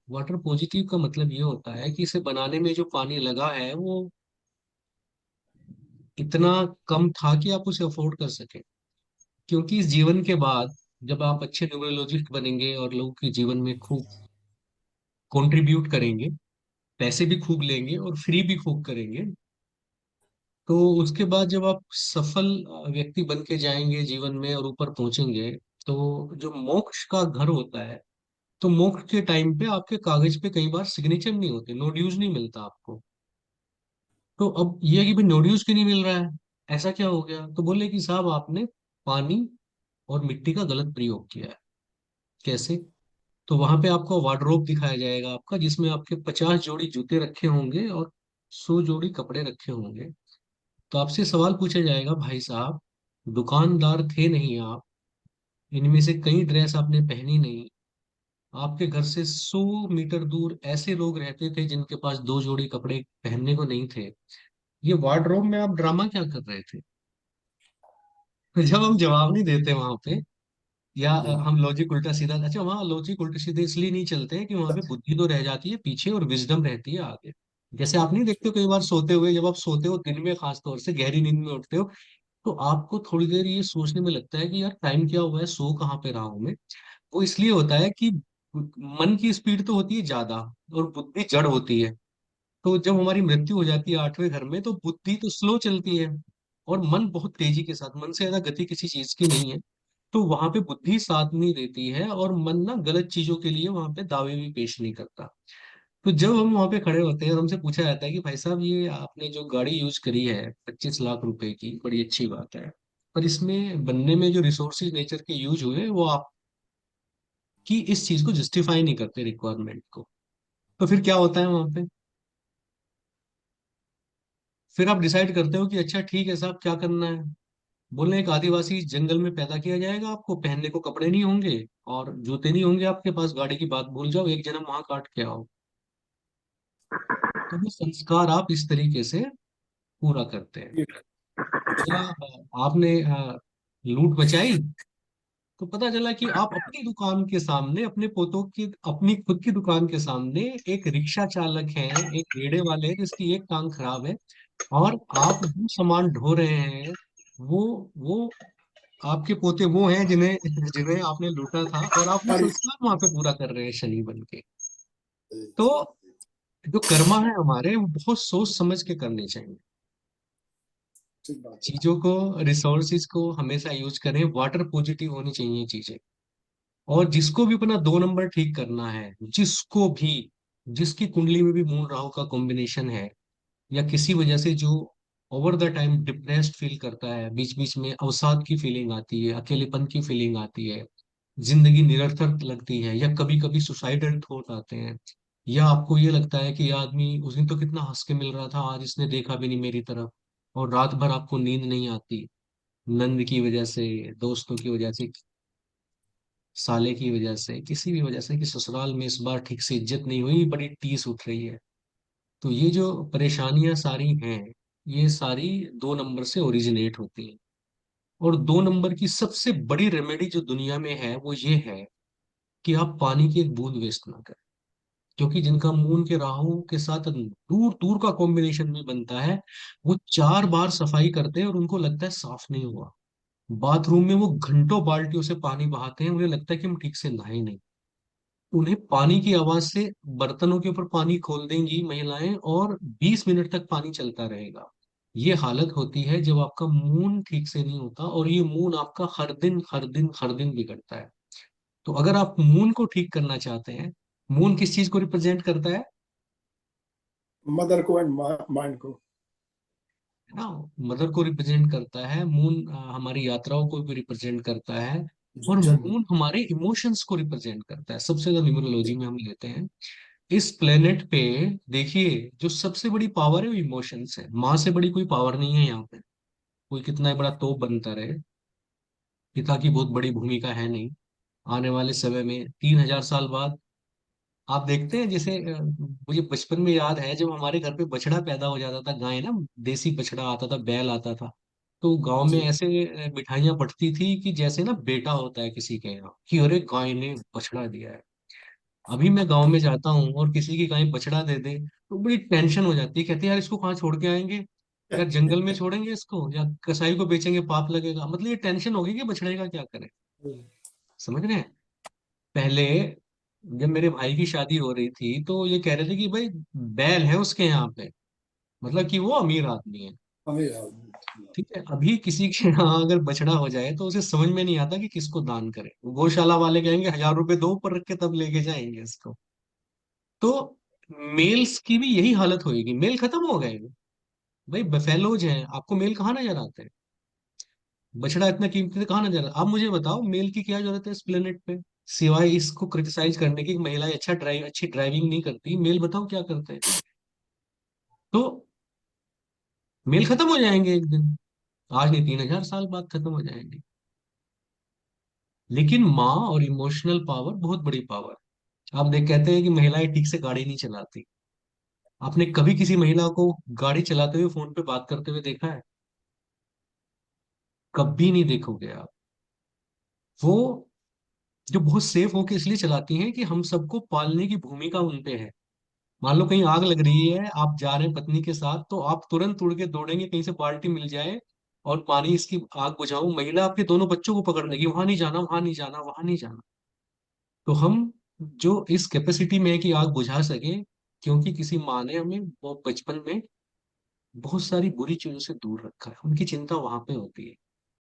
Water positive का मतलब ये होता है कि इसे बनाने में जो पानी लगा है वो इतना कम था कि आप उसे अफोर्ड कर सके। क्योंकि इस जीवन के बाद जब आप अच्छे न्यूमरोलॉजिस्ट बनेंगे और लोगों के जीवन में खूब कंट्रीब्यूट करेंगे, पैसे भी खूब लेंगे और फ्री भी खूब करेंगे, तो उसके बाद जब आप सफल व्यक्ति बन के जाएंगे जीवन में और ऊपर पहुंचेंगे, तो जो मोक्ष का घर होता है, तो मोक्ष के टाइम पे आपके कागज पे कई बार सिग्नेचर नहीं होते, नो ड्यूज नहीं मिलता आपको। तो अब ये है कि भाई नो ड्यूज क्यों नहीं मिल रहा है, ऐसा क्या हो गया? तो बोले कि साहब आपने पानी और मिट्टी का गलत प्रयोग किया है। कैसे? तो वहां पे आपको वार्डरोब दिखाया जाएगा आपका, जिसमें आपके 50 जोड़ी जूते रखे होंगे और 100 जोड़ी कपड़े रखे होंगे। तो आपसे सवाल पूछा जाएगा, भाई साहब दुकानदार थे नहीं आप, इनमें से कई ड्रेस आपने पहनी नहीं, आपके घर से 100 मीटर दूर ऐसे लोग रहते थे जिनके पास 2 जोड़ी कपड़े पहनने को नहीं थे, ये वार्डरोब में आप ड्रामा क्या कर रहे थे? जब हम जवाब नहीं देते वहां पे, या जी। हम लॉजिक उल्टा सीधा, अच्छा वहाँ लॉजिक उल्टे सीधे इसलिए नहीं चलते हैं कि वहां पे बुद्धि तो रह जाती है पीछे और विजडम रहती है आगे। जैसे आप नहीं देखते हो कई बार सोते हुए, जब आप सोते हो दिन में, खास तौर से गहरी नींद में उठते हो, तो आपको थोड़ी देर ये सोचने में लगता है कि यार टाइम क्या हुआ है, सो कहाँ पे रहा हूं मैं। वो इसलिए होता है कि मन की स्पीड तो होती है ज्यादा और बुद्धि जड़ होती है। तो जब हमारी मृत्यु हो जाती है 8वें घर में, तो बुद्धि तो स्लो चलती है और मन बहुत तेजी के साथ, मन से ज्यादा गति किसी चीज की नहीं है। तो वहां पे बुद्धि साथ नहीं देती है और मन ना गलत चीजों के लिए वहां पे दावे भी पेश नहीं करता। तो जब हम वहां पे खड़े होते हैं और हमसे पूछा जाता है कि भाई साहब ये आपने जो गाड़ी यूज करी है 25 लाख रुपए की, बड़ी अच्छी बात है, पर इसमें बनने में जो रिसोर्सेज नेचर के यूज हुए वो आपकी इस चीज को जस्टिफाई नहीं करते, रिक्वायरमेंट को। तो फिर क्या होता है वहां पे? फिर आप डिसाइड करते हो कि अच्छा ठीक है साहब, क्या करना है? बोले एक आदिवासी जंगल में पैदा किया जाएगा, आपको पहनने को कपड़े नहीं होंगे और जूते नहीं होंगे आपके पास, गाड़ी की बात भूल जाओ, एक जन्म वहां काट के आओ। तो वो संस्कार आप इस तरीके से पूरा करते हैं। जी। या आपने लूट बचाई, तो पता चला कि आप अपनी दुकान के सामने, अपने पोतों की, अपनी खुद की दुकान के सामने एक रिक्शा चालक है, एक रेड़े वाले हैं जिसकी एक टांग खराब है, और आप जो सामान ढो रहे हैं, वो आपके पोते वो हैं जिन्हें जिन्हें आपने लूटा था, और आप वो अरे, संस्कार वहां पे पूरा कर रहे हैं शनि बन के। जी, तो जी, जो कर्मा है हमारे, वो बहुत सोच समझ के करने चाहिए। ठीक बात है। चीजों को, रिसोर्सिस को हमेशा यूज करें, वाटर पॉजिटिव होनी चाहिए चीजें। और जिसको भी अपना 2 नंबर ठीक करना है, जिसको भी, जिसकी कुंडली में भी मून राहु का कॉम्बिनेशन है, या किसी वजह से जो over the time depressed feel करता है, बीच बीच में अवसाद की फीलिंग आती है, अकेलेपन की फीलिंग आती है, जिंदगी निरर्थक लगती है, या कभी कभी सुसाइडल थॉट आते हैं, या आपको ये लगता है कि ये आदमी उस दिन तो कितना हंस के मिल रहा था, आज इसने देखा भी नहीं मेरी तरफ, और रात भर आपको नींद नहीं आती, नंद की वजह से, दोस्तों की वजह से, साले की वजह से, किसी भी वजह से, कि ससुराल में इस बार ठीक से इज्जत नहीं हुई, बड़ी टीस उठ रही है। तो ये जो परेशानियां सारी हैं, ये सारी 2 नंबर से ओरिजिनेट होती हैं। और 2 नंबर की सबसे बड़ी रेमेडी जो दुनिया में है वो ये है कि आप पानी की एक बूंद वेस्ट ना करें। क्योंकि जिनका मून के राहु के साथ दूर दूर का कॉम्बिनेशन भी बनता है, वो 4 बार सफाई करते हैं और उनको लगता है साफ नहीं हुआ। बाथरूम में वो घंटों बाल्टियों से पानी बहाते हैं, उन्हें लगता है कि हम ठीक से नहाए नहीं। उन्हें पानी की आवाज से बर्तनों के ऊपर पानी खोल देंगी महिलाएं, और 20 मिनट तक पानी चलता रहेगा। ये हालत होती है जब आपका मून ठीक से नहीं होता, और ये मून आपका हर दिन हर दिन हर दिन बिगड़ता है। तो अगर आप मून को ठीक करना चाहते हैं, मून किस चीज को रिप्रेजेंट करता मदर को एंड माइंड को। है ना? मदर को रिप्रेजेंट करता है मून, हमारी यात्राओं को भी रिप्रेजेंट करता है, और जर्नी। मून हमारे इमोशंस को रिप्रेजेंट करता है, सबसे ज्यादा न्यूमरोलॉजी में हम लेते हैं। इस प्लेनेट पे देखिए, जो सबसे बड़ी पावर है वो इमोशंस है, माँ से बड़ी कोई पावर नहीं है यहाँ पे। कोई कितना बड़ा तोप बनता रहे, पिता की बहुत बड़ी भूमिका है नहीं। आने वाले समय में 3,000 साल बाद आप देखते हैं, जैसे मुझे बचपन में याद है जब हमारे घर पे बछड़ा पैदा हो जाता था, गाय ना, देसी बछड़ा आता था, बैल आता था, तो गांव में जी। ऐसे मिठाइयाँ पड़ती थी कि जैसे ना बेटा होता है किसी के यहाँ, कि अरे गाय ने बछड़ा दिया है। अभी मैं गांव में जाता हूँ और किसी की कहीं बछड़ा दे दे तो बड़ी टेंशन हो जाती है, कहते हैं यार इसको कहाँ छोड़ के आएंगे, यार जंगल में छोड़ेंगे इसको या कसाई को बेचेंगे, पाप लगेगा, मतलब ये टेंशन होगी कि बछड़े का क्या करें। समझ रहे हैं। पहले जब मेरे भाई की शादी हो रही थी तो ये कह रहे थे कि भाई बैल है उसके यहाँ पे, मतलब कि वो अमीर आदमी है। हमें याद। ठीक है, अभी किसी के यहाँ अगर बछड़ा हो जाए तो उसे समझ में नहीं आता कि किसको दान करे, गौशाला वाले कहेंगे 1,000 रुपए दो, ऊपर रख के तब लेके जाएंगे इसको। तो मेल्स की भी यही हालत होएगी, मेल खत्म हो गए। भाई बफेलोज हैं, आपको मेल कहाँ नजर आते हैं, बछड़ा इतना कीमती कहाँ नजर आता है? आप मुझे बताओ मेल की क्या जरूरत है इस प्लेनेट पे, सिवाय इसको क्रिटिसाइज करने की कि महिलाएं अच्छी ड्राइविंग नहीं करती, मेल बताओ क्या करते हैं। तो मेल खत्म हो जाएंगे एक दिन, आज नहीं 3,000 साल बाद खत्म हो जाएंगे। लेकिन माँ और इमोशनल पावर बहुत बड़ी पावर। आप देख कहते हैं कि महिलाएं ठीक से गाड़ी नहीं चलाती, आपने कभी किसी महिला को गाड़ी चलाते हुए फोन पे बात करते हुए देखा है? कभी नहीं देखोगे आप। वो जो बहुत सेफ होके इसलिए चलाती हैं कि हम सबको पालने की भूमिका उन पे है। मान लो कहीं आग लग रही है, आप जा रहे हैं पत्नी के साथ, तो आप तुरंत उड़ के दौड़ेंगे कहीं से बाल्टी मिल जाए और पानी इसकी आग बुझाऊं, महिला आपके दोनों बच्चों को पकड़ लेगी, वहां नहीं जाना, वहां नहीं जाना, वहां नहीं जाना। तो हम जो इस कैपेसिटी में है कि आग बुझा सके, क्योंकि किसी माँ ने हमें वो बचपन में बहुत सारी बुरी चीजों से दूर रखा है, उनकी चिंता वहां पे होती है।